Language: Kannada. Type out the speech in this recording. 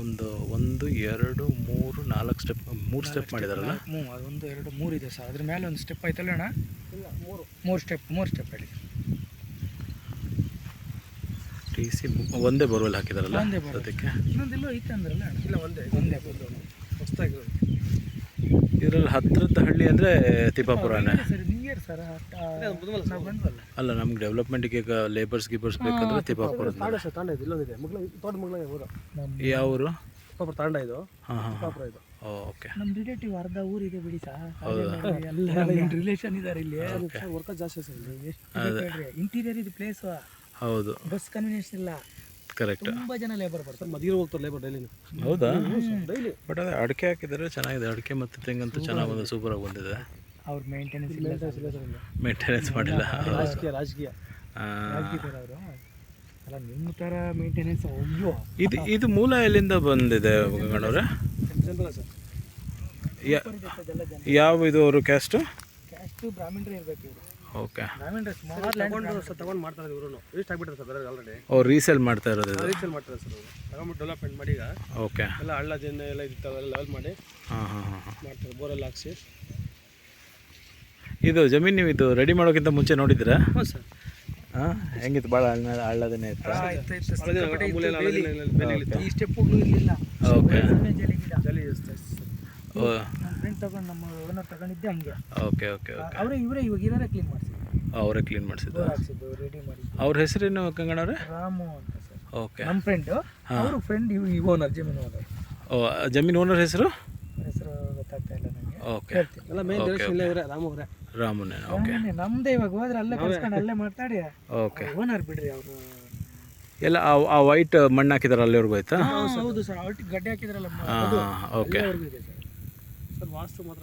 ಒಂದು 1 2 3 4 ಸ್ಟೆಪ್ 3 ಸ್ಟೆಪ್ ಮಾಡಿದಾರಲ್ಲ. ಅದೊಂದು 2 3 ಇದೆ ಸರ್. ಅದ್ರ ಮೇಲೆ ಒಂದು ಸ್ಟೆಪ್ ಆಯ್ತಲ್ಲ ಅಣ್ಣ? ಇಲ್ಲ, 3 ಸ್ಟೆಪ್ ಹೇಳಿ. TC ಒಂದೇ ಬೋರ್ವೆಲ್ ಹಾಕಿದಾರಲ್ಲ ಅದಕ್ಕೆ. ಇನ್ನೊಂದೆಲ್ಲೋ ಐತೆ ಅಂದ್ರಲ್ಲ ಅಣ್ಣ? ಇಲ್ಲ, ಒಂದೇ ಬೋರ್ವೆಲ್ ಹೊಸದಾಗಿ. ಇದರಲ್ಲಿ ಹತ್ತಿರದ ಹಳ್ಳಿ ಅಂದರೆ ತಿಪ್ಪಾಪುರನೇ ಸರ್. Near sir. ನಾವು ಬಂದ್ವಲ್ಲ. ಅಲ್ಲ, ನಮ್ಗೆ ಡೆವಲಪ್ಮೆಂಟಿಗೆ ಈಗ ಲೇಬರ್ಸ್ ಬೇಕಾದ್ರೆ ತಿಪ್ಪಾಪುರ. ತಾಂಡ ಇದು ಇಲ್ಲೊಂದಿದೆ ತೋಟ ಮಗ್ಲ ಊರು. ಯಾವ ಊರು? ತಿಪ್ಪಾಪುರ ತಾಂಡ ಇದು. ಹಾಂ. ಇದು. ಓಕೆ. ನಮ್ಮ ರಿಲೇಟಿವ್ ಅರ್ಧ ಊರಿದೆ ಬಿಡಿ ಸರ್. ಎಲ್ಲ ರಿಲೇಷನ್ ಇದ್ದಾರೆ ಇಲ್ಲಿ. ವರ್ಕರ್ ಜಾಸ್ತಿ ಸರ್ ಇಲ್ಲಿ. ಇಂಟೀರಿಯರ್ ಇದು ಪ್ಲೇಸ್. ಹೌದು. ಬಸ್ ಕನ್ವೀನಿಯನ್ಸ್ ಇಲ್ಲ. ಕರೆಕ್ಟ್. ತುಂಬ ಜನ ಲೇಬರ್ ಬರ್ತಾರೆ. ಮದುವೆ ಹೋಗ್ತಾರೆ ಲೇಬರ್ ಡೈಲಿ. ಹೌದಾ? ಡೈಲಿ. ಬಟ್ ಅದೇ ಅಡಿಕೆ ಹಾಕಿದರೆ ಚೆನ್ನಾಗಿದೆ. ಅಡಿಕೆ ಮತ್ತು ತೆಂಗಂತೂ ಚೆನ್ನಾಗಿ ಬಂದಿದೆ, ಸೂಪರಾಗಿ ಬಂದಿದೆ. ಅವ್ರ ಮೇಂಟೆನೆನ್ಸ್ ಮಾಡಿಲ್ಲ. ರಾಜಕೀಯ ಅವರು ಅಲ್ಲ, ನಿಮ್ಮ ಥರ ಮೇಂಟೆನೆನ್ಸ್. ಅಯ್ಯೋ, ಇದು ಮೂಲ ಎಲ್ಲಿಂದ ಬಂದಿದೆ ಗಂಗಣ್ಣವ್ರೆ? ಯಾವ ಇದು ಅವರು ಕ್ಯಾಸ್ಟು ಬ್ರಾಹ್ಮಣರೇ ಇರಬೇಕು ಇವರು. ಓಕೆ. ತಗೊಂಡು ಮಾಡ್ತಾರೆ ಇವರು. ವೇಸ್ಟ್ ಆಗಿಬಿಟ್ರೆ ಸರ್ ಆಲ್ರೆಡಿ. ಅವ್ರು ರೀಸೇಲ್ ಮಾಡ್ತಾ ಇರೋದು. ರೀಸೇಲ್ ಮಾಡ್ತಾರೆ ಸರ್ ಅವರು. ತಗೊಂಡ್ಬಿಟ್ಟು ಡೆವಲಪ್ಮೆಂಟ್ ಮಾಡಿ ಈಗ. ಓಕೆ. ಎಲ್ಲ ಹಳ್ಳ ಜನ ಎಲ್ಲ ಇರ್ತಾವೆಲ್ಲ ಲೆವೆಲ್ ಮಾಡಿ ಮಾಡ್ತಾರೆ. ಬೋರೆಲ್ಲ ಹಾಕ್ಸಿ. ಇದು ಜಮೀನು ನೀವು ಇದು ರೆಡಿ ಮಾಡೋಕ್ಕಿಂತ ಮುಂಚೆ ನೋಡಿದ್ದೀರಾ? ಹೌದು ಸರ್. ಹಾಂ, ಹೆಂಗಿತ್ತು? ಭಾಳ ಹಳ್ಳದನೇ ಇತ್ತು. ಈ ಸ್ಟೆಪ್ಪುಗಳು ಇರಲಿಲ್ಲ. ಓಕೆ. ಜಲಿ ಫ್ರೆಂಡ್ ತಗೊಂಡು ನಮ್ಮ ಓನರ್ ತಗೊಂಡಿದ್ದೆ ಹಂಗೆ. Okay okay okay. ಇವರೇ ಇವಾಗ ಇರೋರೇ ಕ್ಲೀನ್ ಮಾಡಿಸಿದ್ರು. ಅವರೇ ಕ್ಲೀನ್ ಮಾಡಿಸಿದ್ದು. ಹಾಕ್ಸಿದ್ದು ರೆಡಿ ಮಾಡಿ. ಅವ್ರ ಹೆಸರೇನು ಗಂಗಣ್ಣವ್ರೆ? ರಾಮು ಅಂತ ಸರ್. ಓಕೆ. ನಮ್ಮ ಫ್ರೆಂಡ್. ಅವರು ಫ್ರೆಂಡ್ ಈ ಓನರ್, ಜಮೀನು ಓನರ್. ಜಮೀನು ಓನರ್ ಹೆಸರು ಗೊತ್ತಾಗ್ತಾ ಇಲ್ಲ ನನಗೆ. ಓಕೆ. ಎಲ್ಲ ಮೇನ್ ಡೈರೆಕ್ಷನ್ ಇಲ್ಲೇ ಇವರೇ, ರಾಮು ಅವರೇ. ರಾಮನೇ. ಓಕೆ. ನಮ್ದೇ ಇವಾಗ ಹೋದ್ರೆ ಅಲ್ಲೇ ಕಲ್ಸ್ಕೊಂಡು ಅಲ್ಲೇ ಮಾತಾಡಿ. ಓಕೆ. ಓನರ್ ಬಿಡ್ರಿ ಅವರು. ಎಲ್ಲ ಆ ವೈಟ್ ಮಣ್ಣು ಹಾಕಿದಾರೆ ಅಲ್ಲಿವರೆಗೂ ಆಯ್ತಾ? ಹೌದು ಸರ್. ಗಡ್ಡೆ ಹಾಕಿದ್ರಲ್ಲ. ಹಾಂ. ಓಕೆ. ಇದೆ ಸರ್. ವಾಸ್ತು ಮಾತ್ರ